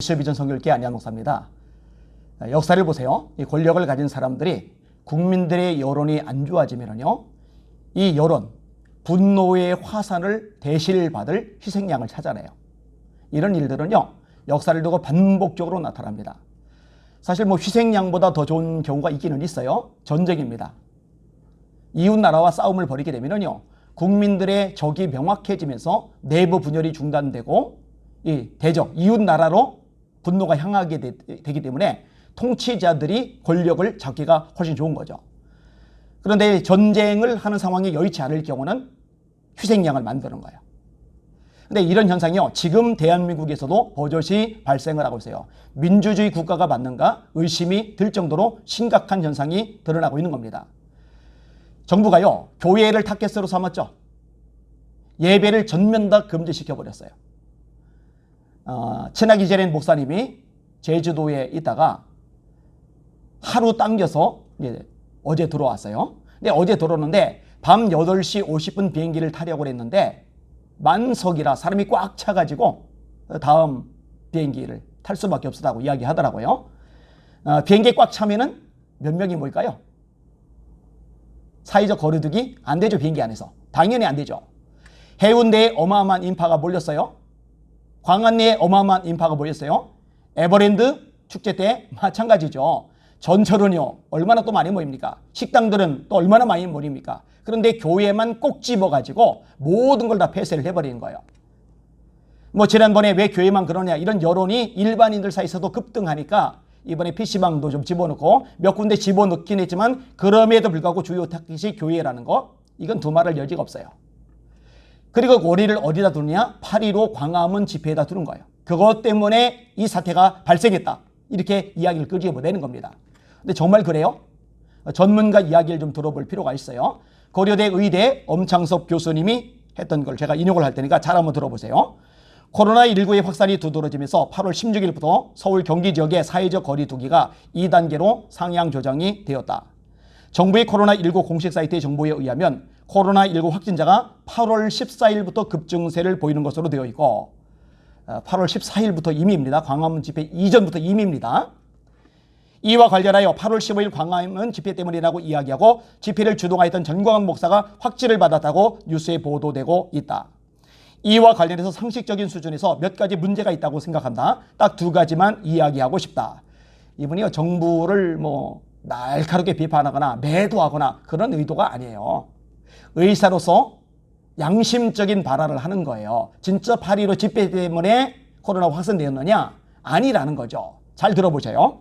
비전 선교일기 안양 목사입니다. 역사를 보세요. 이 권력을 가진 사람들이 국민들의 여론이 안 좋아지면요, 이 여론, 분노의 화산을 대실받을 희생양을 찾아내요. 이런 일들은요, 역사를 두고 반복적으로 나타납니다. 사실 희생양보다 더 좋은 경우가 있기는 있어요. 전쟁입니다. 이웃 나라와 싸움을 벌이게 되면요, 국민들의 적이 명확해지면서 내부 분열이 중단되고 이 대적, 이웃 나라로 분노가 향하게 되기 때문에 통치자들이 권력을 잡기가 훨씬 좋은 거죠. 그런데 전쟁을 하는 상황이 여의치 않을 경우는 희생양을 만드는 거예요. 근데 이런 현상이요, 지금 대한민국에서도 버젓이 발생을 하고 있어요. 민주주의 국가가 맞는가 의심이 들 정도로 심각한 현상이 드러나고 있는 겁니다. 정부가요, 교회를 타겟으로 삼았죠. 예배를 전면 다 금지시켜버렸어요. 친하기 전엔 목사님이 제주도에 있다가 하루 당겨서 어제 들어왔어요. 근데 어제 들어오는데 밤 8시 50분 비행기를 타려고 했는데 만석이라 사람이 꽉 차가지고 다음 비행기를 탈 수밖에 없었다고 이야기하더라고요. 비행기에 꽉 차면은 몇 명이 모일까요? 사회적 거리두기 안 되죠. 비행기 안에서. 당연히 안 되죠. 해운대에 어마어마한 인파가 몰렸어요. 광안리에 어마어마한 인파가 모였어요. 에버랜드 축제 때 마찬가지죠. 전철은요, 얼마나 또 많이 모입니까? 식당들은 또 얼마나 많이 모입니까? 그런데 교회만 꼭 집어가지고 모든 걸 다 폐쇄를 해버리는 거예요. 지난번에 왜 교회만 그러냐, 이런 여론이 일반인들 사이에서도 급등하니까 이번에 PC방도 좀 집어넣고 몇 군데 집어넣긴 했지만 그럼에도 불구하고 주요 타깃이 교회라는 거, 이건 두말할 여지가 없어요. 그리고 고리를 어디다 두느냐? 8.15 광화문 집회에다 두는 거예요. 그것 때문에 이 사태가 발생했다, 이렇게 이야기를 끄집어내는 겁니다. 근데 정말 그래요? 전문가 이야기를 좀 들어볼 필요가 있어요. 고려대 의대 엄창섭 교수님이 했던 걸 제가 인용을 할 테니까 잘 한번 들어보세요. 코로나19의 확산이 두드러지면서 8월 16일부터 서울 경기 지역의 사회적 거리두기가 2단계로 상향 조정이 되었다. 정부의 코로나19 공식 사이트의 정보에 의하면 코로나19 확진자가 8월 14일부터 급증세를 보이는 것으로 되어 있고, 8월 14일부터 임의입니다. 광화문 집회 이전부터 임의입니다. 이와 관련하여 8월 15일 광화문 집회 때문이라고 이야기하고 집회를 주동하였던 전광훈 목사가 확진을 받았다고 뉴스에 보도되고 있다. 이와 관련해서 상식적인 수준에서 몇 가지 문제가 있다고 생각한다. 딱 두 가지만 이야기하고 싶다. 이분이 정부를 날카롭게 비판하거나 매도하거나 그런 의도가 아니에요. 의사로서 양심적인 발언을 하는 거예요. 진짜 8.15 집회 때문에 코로나 확산되었느냐? 아니라는 거죠. 잘 들어보세요.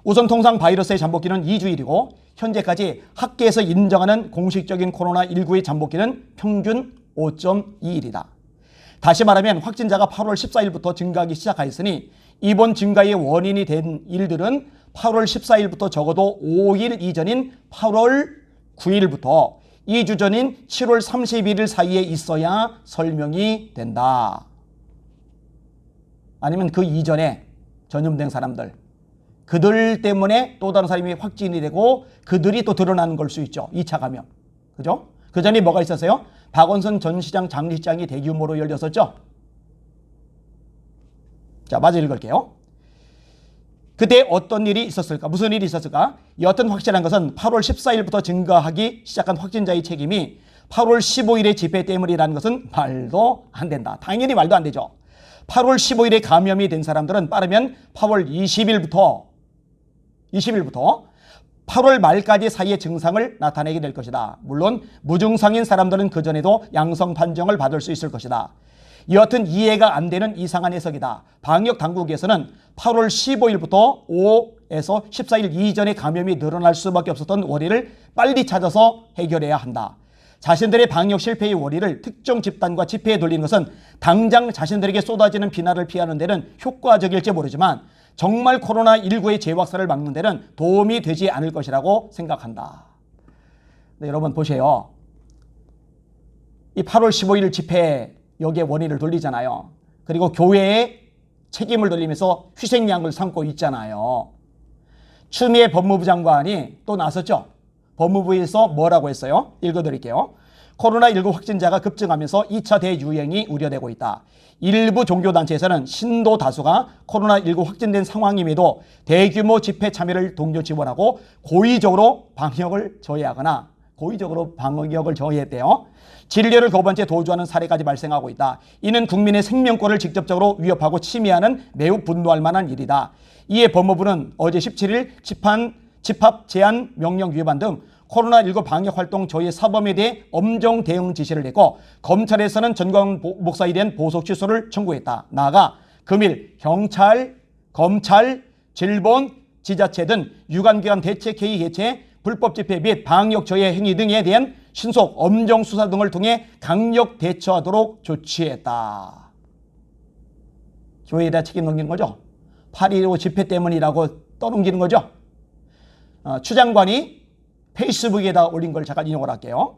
우선 통상 바이러스의 잠복기는 2주일이고 현재까지 학계에서 인정하는 공식적인 코로나19의 잠복기는 평균 5.2일이다. 다시 말하면 확진자가 8월 14일부터 증가하기 시작하였으니 이번 증가의 원인이 된 일들은 8월 14일부터 적어도 5일 이전인 8월 9일부터 2주 전인 7월 31일 사이에 있어야 설명이 된다. 아니면 그 이전에 전염된 사람들, 그들 때문에 또 다른 사람이 확진이 되고 그들이 또 드러나는 걸 수 있죠. 2차 감염. 그죠? 그 전에 뭐가 있었어요? 박원순 전 시장 장례식장이 대규모로 열렸었죠. 자, 마저 읽을게요. 그때 어떤 일이 있었을까? 무슨 일이 있었을까? 여튼 확실한 것은 8월 14일부터 증가하기 시작한 확진자의 책임이 8월 15일의 집회 때문이라는 것은 말도 안 된다. 당연히 말도 안 되죠. 8월 15일에 감염이 된 사람들은 빠르면 8월 20일부터 8월 말까지 사이에 증상을 나타내게 될 것이다. 물론 무증상인 사람들은 그전에도 양성 판정을 받을 수 있을 것이다. 여하튼 이해가 안 되는 이상한 해석이다. 방역 당국에서는 8월 15일부터 5에서 14일 이전에 감염이 늘어날 수밖에 없었던 원인을 빨리 찾아서 해결해야 한다. 자신들의 방역 실패의 원인을 특정 집단과 집회에 돌리는 것은 당장 자신들에게 쏟아지는 비난을 피하는 데는 효과적일지 모르지만 정말 코로나19의 재확산을 막는 데는 도움이 되지 않을 것이라고 생각한다. 네, 여러분 보세요. 이 8월 15일 집회 여기에 원인을 돌리잖아요. 그리고 교회에 책임을 돌리면서 희생양을 삼고 있잖아요. 추미애 법무부 장관이 또 나섰죠. 법무부에서 뭐라고 했어요? 읽어드릴게요. 코로나19 확진자가 급증하면서 2차 대유행이 우려되고 있다. 일부 종교단체에서는 신도 다수가 코로나19 확진된 상황임에도 대규모 집회 참여를 동조 지원하고 고의적으로 방역을 저해했대요. 진료를 거부한 채 도주하는 사례까지 발생하고 있다. 이는 국민의 생명권을 직접적으로 위협하고 침해하는 매우 분노할 만한 일이다. 이에 법무부는 어제 17일 집합 제한 명령 위반 등 코로나19 방역활동 저해 사범에 대해 엄정 대응 지시를 냈고 검찰에서는 전광훈 목사에 대한 보석 취소를 청구했다. 나아가 금일 경찰, 검찰, 질본, 지자체 등 유관기관 대책회의 개최, 불법 집회 및 방역 저해 행위 등에 대한 신속 엄정 수사 등을 통해 강력 대처하도록 조치했다. 교회에다 책임 넘기는 거죠. 8.15 집회 때문이라고 떠넘기는 거죠. 추 장관이 페이스북에다 올린 걸 잠깐 인용을 할게요.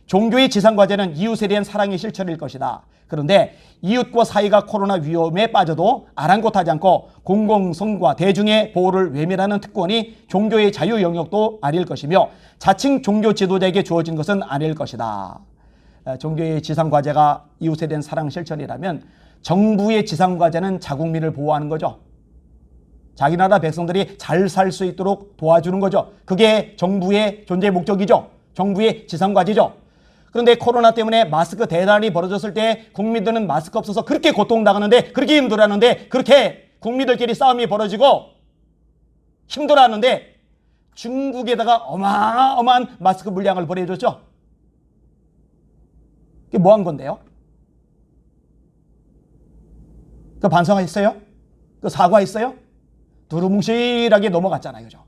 종교의 지상과제는 이웃에 대한 사랑의 실천일 것이다. 그런데 이웃과 사이가 코로나 위험에 빠져도 아랑곳하지 않고 공공성과 대중의 보호를 외면하는 특권이 종교의 자유 영역도 아닐 것이며 자칭 종교 지도자에게 주어진 것은 아닐 것이다. 종교의 지상과제가 이웃에 대한 사랑 실천이라면 정부의 지상과제는 자국민을 보호하는 거죠. 자기 나라 백성들이 잘 살 수 있도록 도와주는 거죠. 그게 정부의 존재 목적이죠. 정부의 지상과제죠. 그런데 코로나 때문에 마스크 대란이 벌어졌을 때 국민들은 마스크 없어서 그렇게 고통당하는데, 그렇게 힘들어하는데, 그렇게 국민들끼리 싸움이 벌어지고 힘들어하는데 중국에다가 어마어마한 마스크 물량을 보내줬죠. 그게 뭐 한 건데요? 그 반성했어요? 그 사과했어요? 두루뭉실하게 넘어갔잖아요. 그죠?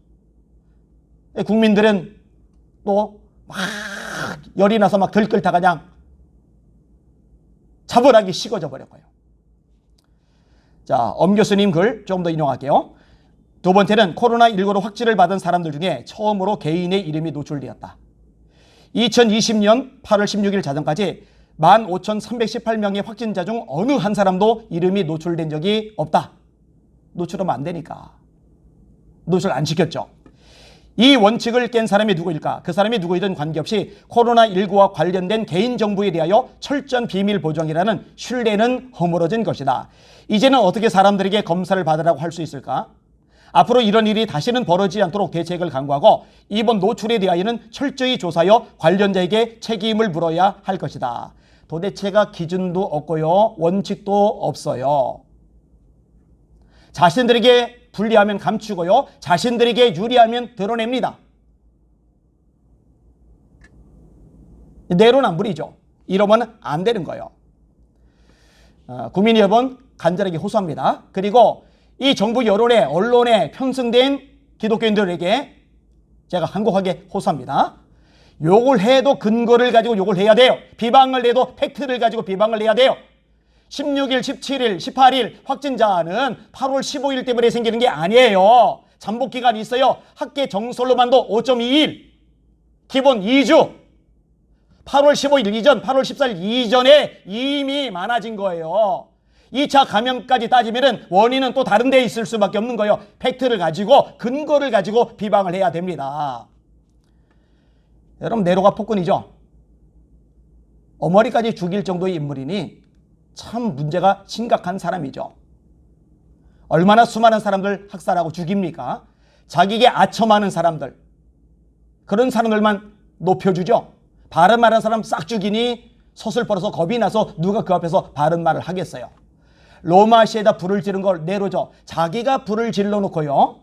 국민들은 또 막 열이 나서 막 들끓다 그냥 차분하게 식어져 버렸고요. 자, 엄 교수님 글 좀 더 인용할게요. 두 번째는 코로나19로 확진을 받은 사람들 중에 처음으로 개인의 이름이 노출되었다. 2020년 8월 16일 자정까지 15,318명의 확진자 중 어느 한 사람도 이름이 노출된 적이 없다. 노출하면 안 되니까. 노출 안 시켰죠. 이 원칙을 깬 사람이 누구일까? 그 사람이 누구이든 관계없이 코로나19와 관련된 개인정보에 대하여 철저한 비밀 보장이라는 신뢰는 허물어진 것이다. 이제는 어떻게 사람들에게 검사를 받으라고 할 수 있을까? 앞으로 이런 일이 다시는 벌어지지 않도록 대책을 강구하고 이번 노출에 대하여는 철저히 조사하여 관련자에게 책임을 물어야 할 것이다. 도대체가 기준도 없고요. 원칙도 없어요. 자신들에게 불리하면 감추고요. 자신들에게 유리하면 드러냅니다. 내로남불이죠. 이러면 안 되는 거예요. 국민 여러분 간절하게 호소합니다. 그리고 이 정부 여론에 언론에 편승된 기독교인들에게 제가 간곡하게 호소합니다. 욕을 해도 근거를 가지고 욕을 해야 돼요. 비방을 해도 팩트를 가지고 비방을 해야 돼요. 16일, 17일, 18일 확진자는 8월 15일 때문에 생기는 게 아니에요. 잠복 기간이 있어요. 학계 정설로만도 5.2일, 기본 2주. 8월 15일 이전, 8월 14일 이전에 이미 많아진 거예요. 2차 감염까지 따지면 원인은 또 다른 데 있을 수밖에 없는 거예요. 팩트를 가지고, 근거를 가지고 비방을 해야 됩니다. 여러분, 네로가 폭군이죠. 어머니까지 죽일 정도의 인물이니 참 문제가 심각한 사람이죠. 얼마나 수많은 사람들 학살하고 죽입니까? 자기에게 아첨하는 사람들, 그런 사람들만 높여주죠. 바른 말하는 사람 싹 죽이니 서슬퍼러서 겁이 나서 누가 그 앞에서 바른 말을 하겠어요. 로마시에다 불을 지른 걸 네로죠. 자기가 불을 질러놓고요.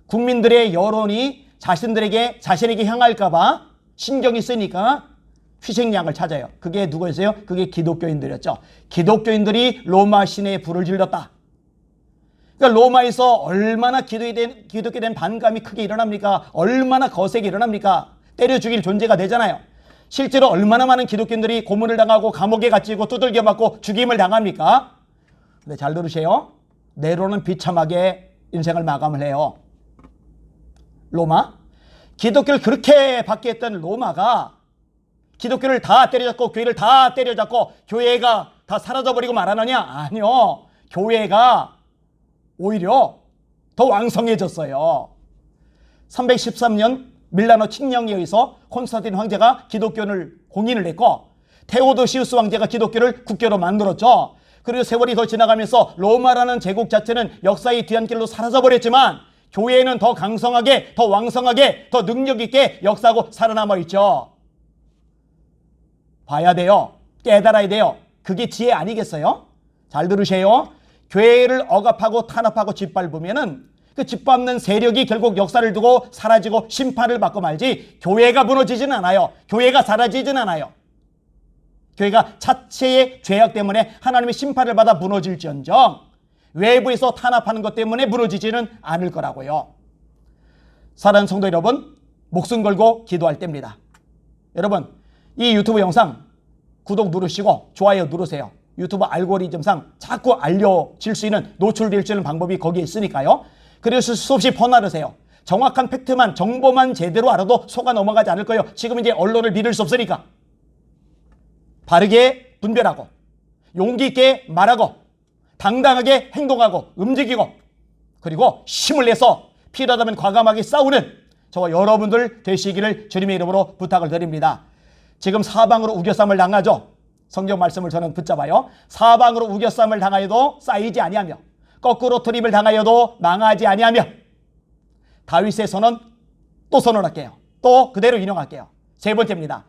국민들의 여론이 자신에게 향할까 봐 신경이 쓰니까 희생양을 찾아요. 그게 누구였어요? 그게 기독교인들이었죠. 기독교인들이 로마 시내에 불을 질렀다. 그러니까 로마에서 얼마나 기독교에 대한 반감이 크게 일어납니까? 얼마나 거세게 일어납니까? 때려 죽일 존재가 되잖아요. 실제로 얼마나 많은 기독교인들이 고문을 당하고 감옥에 갇히고 두들겨 맞고 죽임을 당합니까? 근데 잘 들으세요. 네로는 비참하게 인생을 마감을 해요. 로마? 기독교를 그렇게 받게 했던 로마가 기독교를 다 때려잡고 교회를 다 때려잡고 교회가 다 사라져버리고 말하느냐? 아니요. 교회가 오히려 더 왕성해졌어요. 313년 밀라노 칙령에 의해서 콘스탄틴 황제가 기독교를 공인을 했고 테오도시우스 왕제가 기독교를 국교로 만들었죠. 그리고 세월이 더 지나가면서 로마라는 제국 자체는 역사의 뒤안길로 사라져버렸지만 교회는 더 강성하게, 더 왕성하게, 더 능력 있게 역사하고 살아남아 있죠. 봐야 돼요. 깨달아야 돼요. 그게 지혜 아니겠어요? 잘 들으세요. 교회를 억압하고 탄압하고 짓밟으면은 그 짓밟는 세력이 결국 역사를 두고 사라지고 심판을 받고 말지 교회가 무너지진 않아요. 교회가 사라지진 않아요. 교회가 자체의 죄악 때문에 하나님의 심판을 받아 무너질지언정 외부에서 탄압하는 것 때문에 무너지지는 않을 거라고요. 사랑하는 성도 여러분, 목숨 걸고 기도할 때입니다. 여러분, 이 유튜브 영상 구독 누르시고 좋아요 누르세요. 유튜브 알고리즘상 자꾸 알려질 수 있는, 노출될 수 있는 방법이 거기에 있으니까요. 그래서 수없이 퍼나르세요. 정확한 팩트만, 정보만 제대로 알아도 속아 넘어가지 않을 거예요. 지금 이제 언론을 믿을 수 없으니까. 바르게 분별하고 용기 있게 말하고 당당하게 행동하고 움직이고 그리고 힘을 내서 필요하다면 과감하게 싸우는 저와 여러분들 되시기를 주님의 이름으로 부탁을 드립니다. 지금 사방으로 우겨쌈을 당하죠. 성경 말씀을 저는 붙잡아요. 사방으로 우겨쌈을 당하여도 쌓이지 아니하며 거꾸로 트림을 당하여도 망하지 아니하며 다윗의 선언 또 선언할게요. 또 그대로 인용할게요. 세 번째입니다.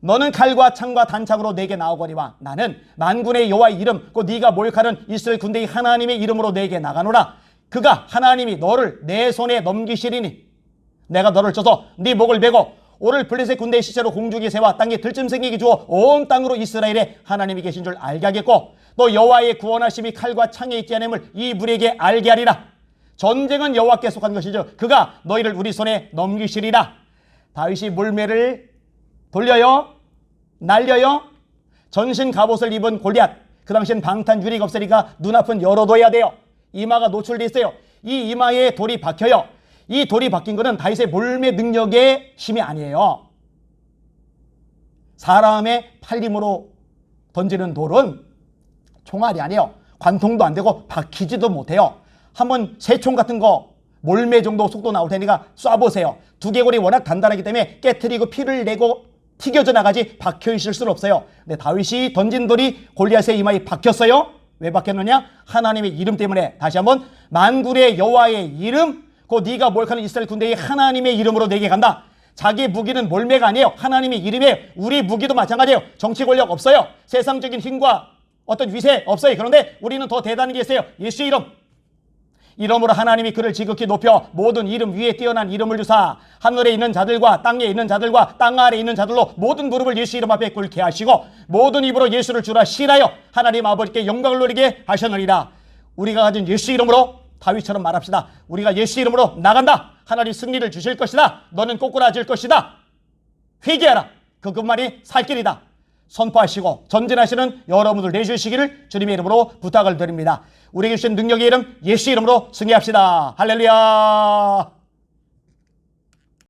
너는 칼과 창과 단창으로 내게 나오거니와 나는 만군의 여호와의 이름 곧 네가 모욕하는 이스라엘 군대의 하나님의 이름으로 내게 나가노라. 그가 하나님이 너를 내 손에 넘기시리니 내가 너를 쳐서 네 목을 베고 오를 블레셋 군대의 시체로 공중에 세워 땅에 들짐승에게 주어 온 땅으로 이스라엘에 하나님이 계신 줄 알게 하겠고 또 여호와의 구원하심이 칼과 창에 있지 않음을 이 무리에게 알게 하리라. 전쟁은 여호와께 속한 것이죠. 그가 너희를 우리 손에 넘기시리라. 다윗이 물매를 돌려요? 날려요? 전신 갑옷을 입은 골리앗. 그 당시엔 방탄 유리가 없으니까 눈앞은 열어둬야 돼요. 이마가 노출돼 있어요. 이 이마에 돌이 박혀요. 이 돌이 박힌 것은 다윗의 물매 능력의 힘이 아니에요. 사람의 팔림으로 던지는 돌은 총알이 아니에요. 관통도 안 되고 박히지도 못해요. 한번 새총 같은 거 몰매 정도 속도 나올 테니까 쏴보세요. 두개골이 워낙 단단하기 때문에 깨트리고 피를 내고 튀겨져 나가지 박혀 있을 수는 없어요. 근데 다윗이 던진 돌이 골리앗의 이마에 박혔어요. 왜 박혔느냐? 하나님의 이름 때문에. 다시 한번 만군의 여호와의 이름 곧 네가 모욕하는 이스라엘 군대의 하나님의 이름으로 내게 간다. 자기 무기는 몰매가 아니에요. 하나님의 이름이에요. 우리 무기도 마찬가지예요. 정치 권력 없어요. 세상적인 힘과 어떤 위세 없어요. 그런데 우리는 더 대단한 게 있어요. 예수의 이름. 이름으로 하나님이 그를 지극히 높여 모든 이름 위에 뛰어난 이름을 주사 하늘에 있는 자들과 땅에 있는 자들과 땅 아래에 있는 자들로 모든 무릎을 예수 이름 앞에 꿇게 하시고 모든 입으로 예수를 주라 시라여 하나님 아버지께 영광을 누리게 하셨느니라. 우리가 가진 예수 이름으로 다윗처럼 말합시다. 우리가 예수 이름으로 나간다. 하나님 승리를 주실 것이다. 너는 꼬꾸라질 것이다. 회개하라. 그것만이 살 길이다. 선포하시고 전진하시는 여러분들 되주시기를 주님의 이름으로 부탁을 드립니다. 우리에게 주신 능력의 이름 예수 이름으로 승리합시다. 할렐루야.